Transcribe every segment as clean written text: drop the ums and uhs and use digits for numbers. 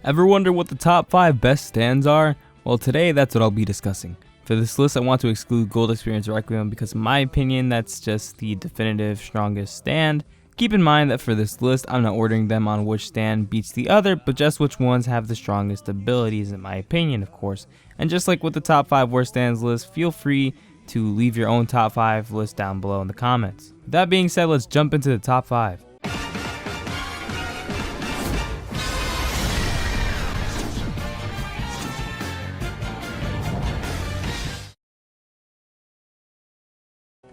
Ever wonder what the top 5 best stands are? Well, today that's what I'll be discussing. For this list, I want to exclude Gold Experience Requiem because in my opinion, that's just the definitive strongest stand. Keep in mind that for this list, I'm not ordering them on which stand beats the other, but just which ones have the strongest abilities in my opinion, of course. And just like with the top 5 worst stands list, feel free to leave your own top 5 list down below in the comments. With that being said, let's jump into the top 5.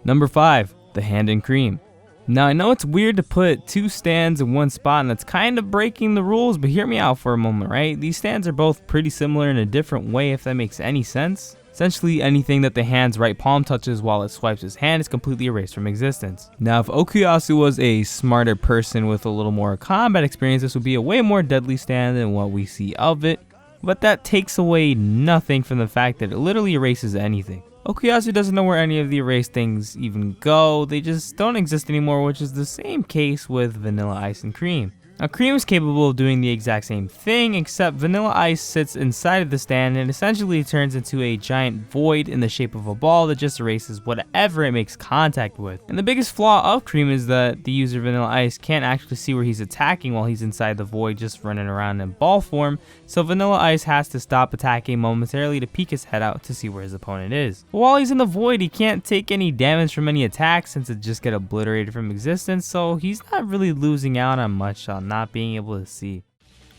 Number 5, the Hand and Cream. Now I know it's weird to put 2 stands in one spot and that's kind of breaking the rules, but hear me out for a moment, right? These stands are both pretty similar in a different way, if that makes any sense. Essentially anything that the hand's right palm touches while it swipes his hand is completely erased from existence. Now if Okuyasu was a smarter person with a little more combat experience, this would be a way more deadly stand than what we see of it, but that takes away nothing from the fact that it literally erases anything. Okuyasu doesn't know where any of the erased things even go, they just don't exist anymore, which is the same case with Vanilla Ice and Cream. Now Cream is capable of doing the exact same thing, except Vanilla Ice sits inside of the stand and essentially turns into a giant void in the shape of a ball that just erases whatever it makes contact with. And the biggest flaw of Cream is that the user Vanilla Ice can't actually see where he's attacking while he's inside the void just running around in ball form, so Vanilla Ice has to stop attacking momentarily to peek his head out to see where his opponent is. But while he's in the void, he can't take any damage from any attacks since it just get obliterated from existence, so he's not really losing out on much on not being able to see.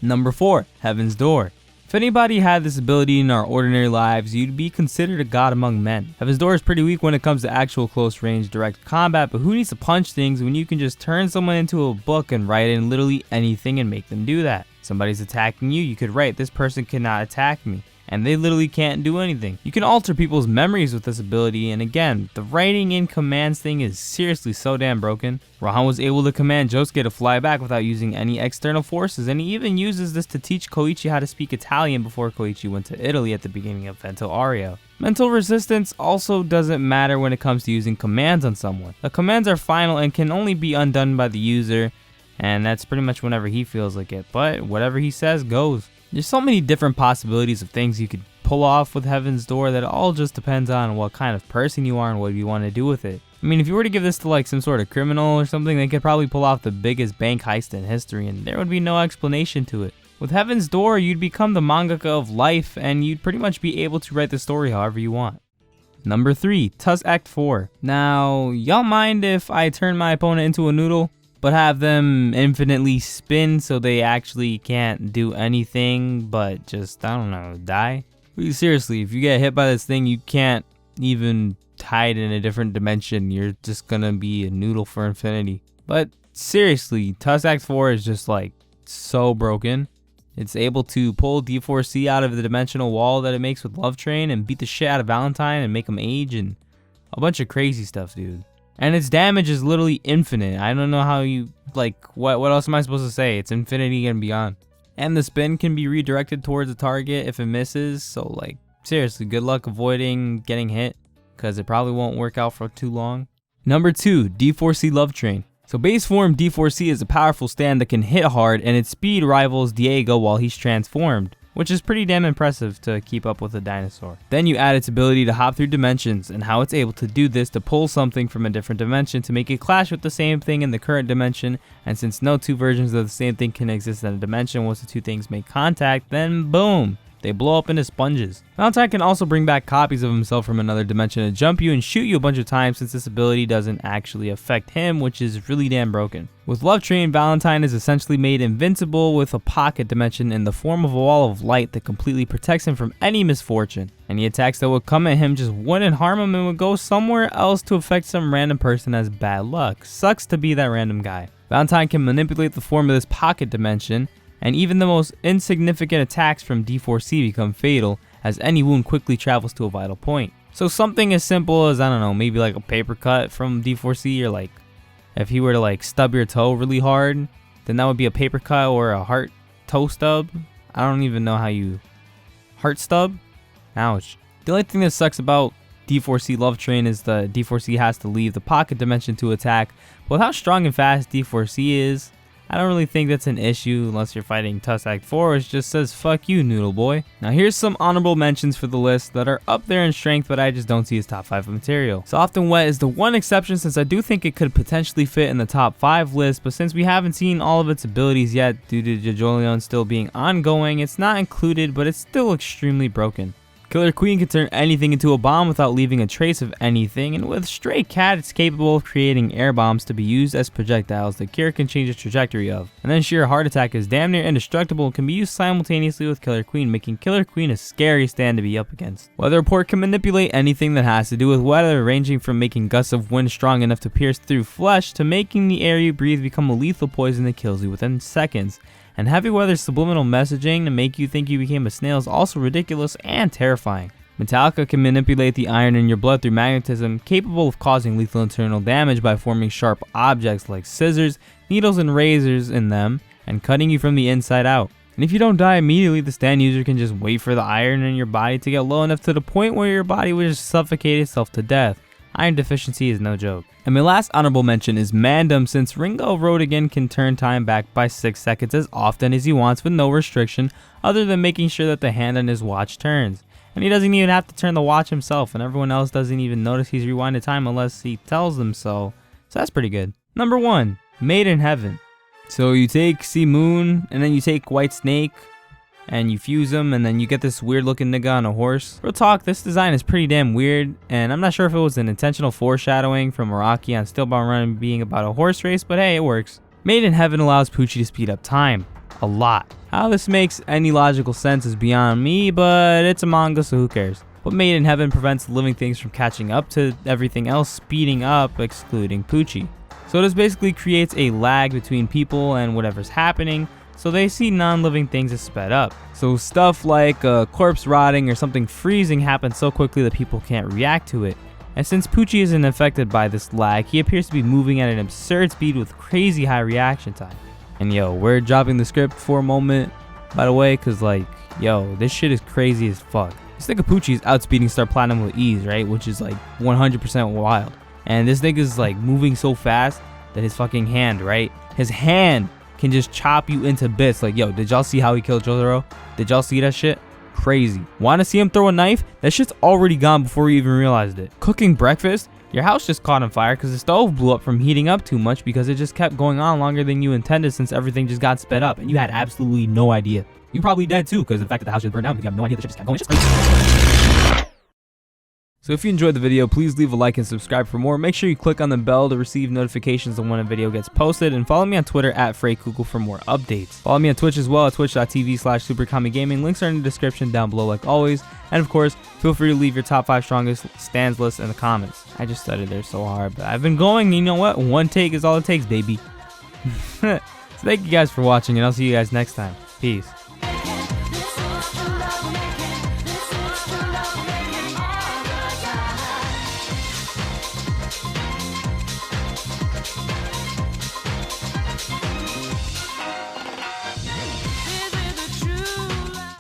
Number 4, Heaven's Door. If anybody had this ability in our ordinary lives, you'd be considered a god among men. Heaven's Door is pretty weak when it comes to actual close range direct combat, but who needs to punch things when you can just turn someone into a book and write in literally anything and make them do that? Somebody's attacking you, you could write, "This person cannot attack me," and they literally can't do anything. You can alter people's memories with this ability, and again, the writing in commands thing is seriously so damn broken. Rahan was able to command Josuke to fly back without using any external forces, and he even uses this to teach Koichi how to speak Italian before Koichi went to Italy at the beginning of Vento Ario. Mental resistance also doesn't matter when it comes to using commands on someone. The commands are final and can only be undone by the user, and that's pretty much whenever he feels like it, but whatever he says goes. There's so many different possibilities of things you could pull off with Heaven's Door that it all just depends on what kind of person you are and what you want to do with it. I mean, if you were to give this to like some sort of criminal or something, they could probably pull off the biggest bank heist in history and there would be no explanation to it. With Heaven's Door, you'd become the mangaka of life and you'd pretty much be able to write the story however you want. Number 3, Tusk Act 4. Now, y'all mind if I turn my opponent into a noodle, but have them infinitely spin so they actually can't do anything but just, I don't know, die? Seriously, if you get hit by this thing, you can't even hide in a different dimension. You're just gonna be a noodle for infinity. But seriously, Tusk Act 4 is just like so broken. It's able to pull D4C out of the dimensional wall that it makes with Love Train and beat the shit out of Valentine and make him age and a bunch of crazy stuff, dude. And its damage is literally infinite. I don't know how you, like, what else am I supposed to say? It's infinity and beyond. And the spin can be redirected towards the target if it misses. So, like, seriously, good luck avoiding getting hit, because it probably won't work out for too long. Number 2, D4C Love Train. So base form D4C is a powerful stand that can hit hard, and its speed rivals Diego while he's transformed, which is pretty damn impressive to keep up with a dinosaur. Then you add its ability to hop through dimensions and how it's able to do this to pull something from a different dimension to make it clash with the same thing in the current dimension, and since no 2 versions of the same thing can exist in a dimension once the 2 things make contact, then boom, they blow up into sponges. Valentine can also bring back copies of himself from another dimension to jump you and shoot you a bunch of times since this ability doesn't actually affect him, which is really damn broken. With Love Train, Valentine is essentially made invincible with a pocket dimension in the form of a wall of light that completely protects him from any misfortune. Any attacks that would come at him just wouldn't harm him and would go somewhere else to affect some random person as bad luck. Sucks to be that random guy. Valentine can manipulate the form of this pocket dimension, and even the most insignificant attacks from D4C become fatal, as any wound quickly travels to a vital point. So something as simple as, I don't know, maybe like a paper cut from D4C, or like if he were to like stub your toe really hard, then that would be a paper cut, or a heart toe stub. I don't even know how you... Heart stub? Ouch. The only thing that sucks about D4C Love Train is the D4C has to leave the pocket dimension to attack, but with how strong and fast D4C is, I don't really think that's an issue unless you're fighting Tussac 4, which just says fuck you, noodle boy. Now here's some honorable mentions for the list that are up there in strength, but I just don't see as top 5 material. Soft and Wet is the one exception, since I do think it could potentially fit in the top 5 list, but since we haven't seen all of its abilities yet due to JoJolion still being ongoing, it's not included, but it's still extremely broken. Killer Queen can turn anything into a bomb without leaving a trace of anything, and with Stray Cat it's capable of creating air bombs to be used as projectiles that Kira can change the trajectory of. And then Sheer Heart Attack is damn near indestructible and can be used simultaneously with Killer Queen, making Killer Queen a scary stand to be up against. Weather Report can manipulate anything that has to do with weather, ranging from making gusts of wind strong enough to pierce through flesh to making the air you breathe become a lethal poison that kills you within seconds. And Heavy Weather's subliminal messaging to make you think you became a snail is also ridiculous and terrifying. Metallica can manipulate the iron in your blood through magnetism, capable of causing lethal internal damage by forming sharp objects like scissors, needles, and razors in them, and cutting you from the inside out. And if you don't die immediately, the stand user can just wait for the iron in your body to get low enough to the point where your body would just suffocate itself to death. Iron deficiency is no joke. And my last honorable mention is Mandem, since Ringo Road again can turn time back by 6 seconds as often as he wants with no restriction other than making sure that the hand on his watch turns. And he doesn't even have to turn the watch himself, and everyone else doesn't even notice he's rewinded time unless he tells them so. So that's pretty good. Number 1, Made in Heaven. So you take Sea Moon, and then you take White Snake, and you fuse them, and then you get this weird looking nigga on a horse. Real talk, this design is pretty damn weird, and I'm not sure if it was an intentional foreshadowing from Araki on Stillbound Run being about a horse race, but hey, it works. Made in Heaven allows Pucci to speed up time. A lot. How this makes any logical sense is beyond me, but it's a manga, so who cares. But Made in Heaven prevents living things from catching up to everything else speeding up, excluding Pucci. So this basically creates a lag between people and whatever's happening, so they see non-living things as sped up. So stuff like a corpse rotting or something freezing happens so quickly that people can't react to it. And since Pucci isn't affected by this lag, he appears to be moving at an absurd speed with crazy high reaction time. And yo, we're dropping the script for a moment, by the way, cause like, yo, this shit is crazy as fuck. This nigga Pucci is outspeeding Star Platinum with ease, right? Which is like 100% wild. And this nigga's like moving so fast that his fucking hand, right? His hand can just chop you into bits. Like, yo, did y'all see how he killed Jotaro? Did y'all see that shit? Crazy. Want to see him throw a knife? That shit's already gone before you even realized it. Cooking breakfast? Your house just caught on fire because the stove blew up from heating up too much because it just kept going on longer than you intended since everything just got sped up and you had absolutely no idea. You probably dead too because the fact that the house just burned down because you have no idea the shit just kept going. It's just crazy. So if you enjoyed the video, please leave a like and subscribe for more. Make sure you click on the bell to receive notifications of when a video gets posted, and follow me on Twitter at FreyKuku for more updates. Follow me on Twitch as well at twitch.tv/SuperKamiGaming. Links are in the description down below like always. And of course, feel free to leave your top 5 strongest stands list in the comments. I just studied there so hard, but I've been going, you know what? One take is all it takes, baby. So thank you guys for watching, and I'll see you guys next time. Peace.